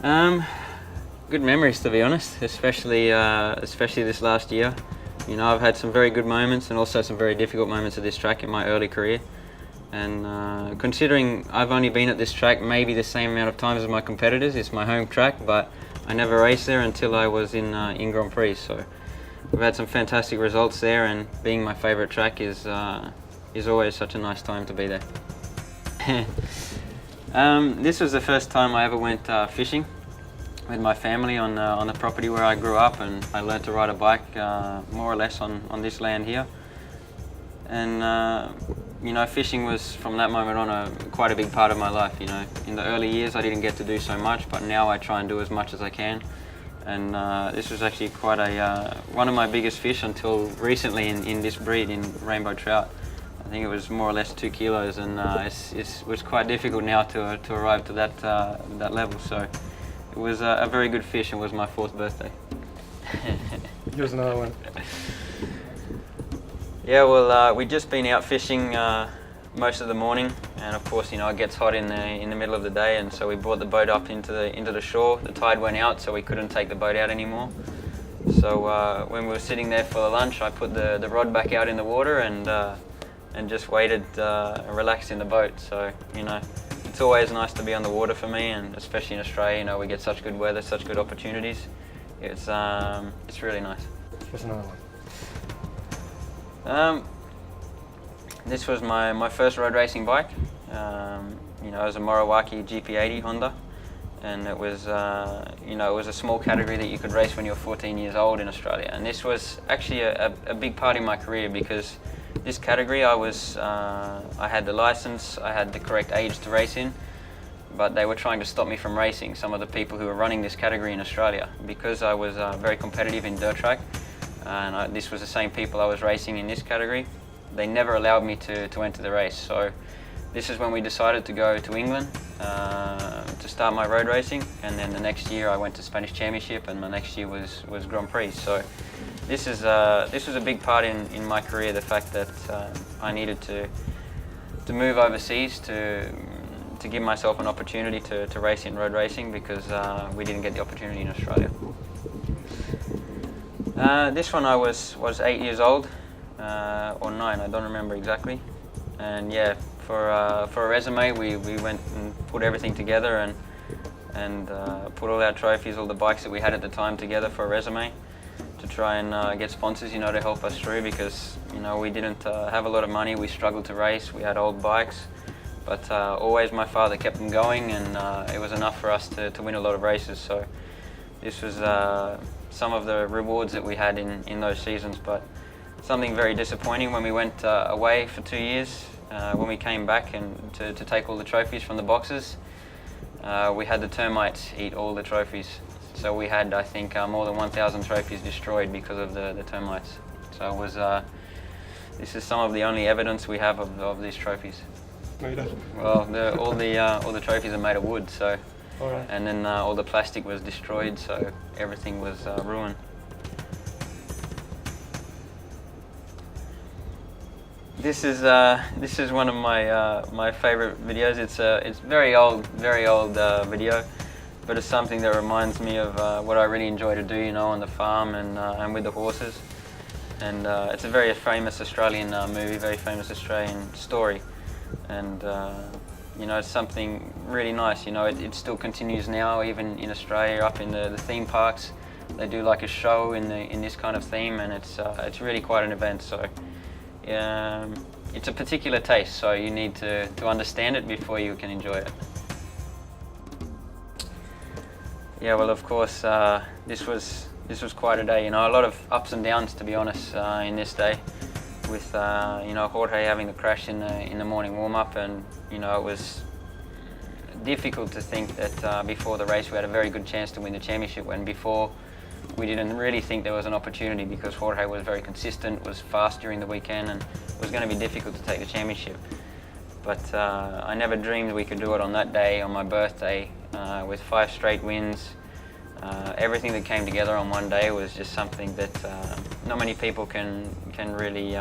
Um, Good memories, to be honest, especially this last year. You know, I've had some very good moments and also some very difficult moments at this track in my early career. And considering I've only been at this track maybe the same amount of times as my competitors, it's my home track, but I never raced there until I was in Grand Prix. So we've had some fantastic results there, and being my favourite track is always such a nice time to be there. This was the first time I ever went fishing with my family on the property where I grew up, and I learned to ride a bike more or less on this land here. And you know, fishing was from that moment on quite a big part of my life. You know, in the early years I didn't get to do so much, but now I try and do as much as I can. And this was actually quite one of my biggest fish until recently in this breed, in rainbow trout. I think it was more or less 2 kilos, and it was quite difficult now to arrive to that level. So it was a very good fish, and was my 4th birthday. Here's another one. Yeah, well, we'd just been out fishing most of the morning, and of course, you know, it gets hot in the middle of the day, and so we brought the boat up into the shore. The tide went out, so we couldn't take the boat out anymore. So when we were sitting there for the lunch, I put the rod back out in the water and just waited and relaxed in the boat. So, you know, it's always nice to be on the water for me, and especially in Australia, you know, we get such good weather, such good opportunities. It's really nice. Here's another one. This was my first road racing bike. You know, it was a Morawaki GP80 Honda, and it was you know, it was a small category that you could race when you were 14 years old in Australia. And this was actually a big part in my career, because this category I had the license, I had the correct age to race in, but they were trying to stop me from racing, some of the people who were running this category in Australia, because I was very competitive in dirt track. And this was the same people I was racing in this category. They never allowed me to enter the race. So this is when we decided to go to England to start my road racing. And then the next year I went to Spanish Championship, and my next year was Grand Prix. So this was a big part in my career, the fact that I needed to move overseas to give myself an opportunity to race in road racing, because we didn't get the opportunity in Australia. This one I was 8 years old, or 9, I don't remember exactly. And yeah, for a resume, we went and put everything together and put all our trophies, all the bikes that we had at the time together for a resume, to try and get sponsors, you know, to help us through, because, you know, we didn't have a lot of money, we struggled to race, we had old bikes, but always my father kept them going, and it was enough for us to win a lot of races. So this was some of the rewards that we had in those seasons, but something very disappointing when we went away for 2 years. When we came back and to take all the trophies from the boxes, we had the termites eat all the trophies. So we had, I think, more than 1,000 trophies destroyed because of the termites. So it was, this is some of the only evidence we have of these trophies. No, you don't. Well, all the trophies are made of wood, so. All right. And then all the plastic was destroyed, so everything was ruined. This is one of my favorite videos. It's very old video, but it's something that reminds me of what I really enjoy to do, you know, on the farm and with the horses. And it's a very famous Australian movie, very famous Australian story, and you know, it's something really nice. You know, it still continues now, even in Australia, up in the theme parks. They do like a show in this kind of theme, and it's really quite an event. So it's a particular taste, so you need to understand it before you can enjoy it. Yeah, well, of course, this was quite a day. You know, a lot of ups and downs, to be honest, in this day, with you know, Jorge having the crash in the morning warm-up, and you know, it was difficult to think that before the race we had a very good chance to win the championship, when before we didn't really think there was an opportunity, because Jorge was very consistent, was fast during the weekend, and it was going to be difficult to take the championship. But I never dreamed we could do it on that day, on my birthday, with 5 straight wins. Everything that came together on one day was just something that not many people can really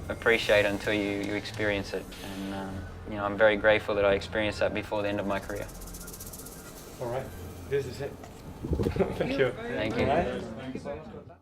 appreciate until you experience it. And you know, I'm very grateful that I experienced that before the end of my career. All right. This is it. Thank you. Thank you. Alright.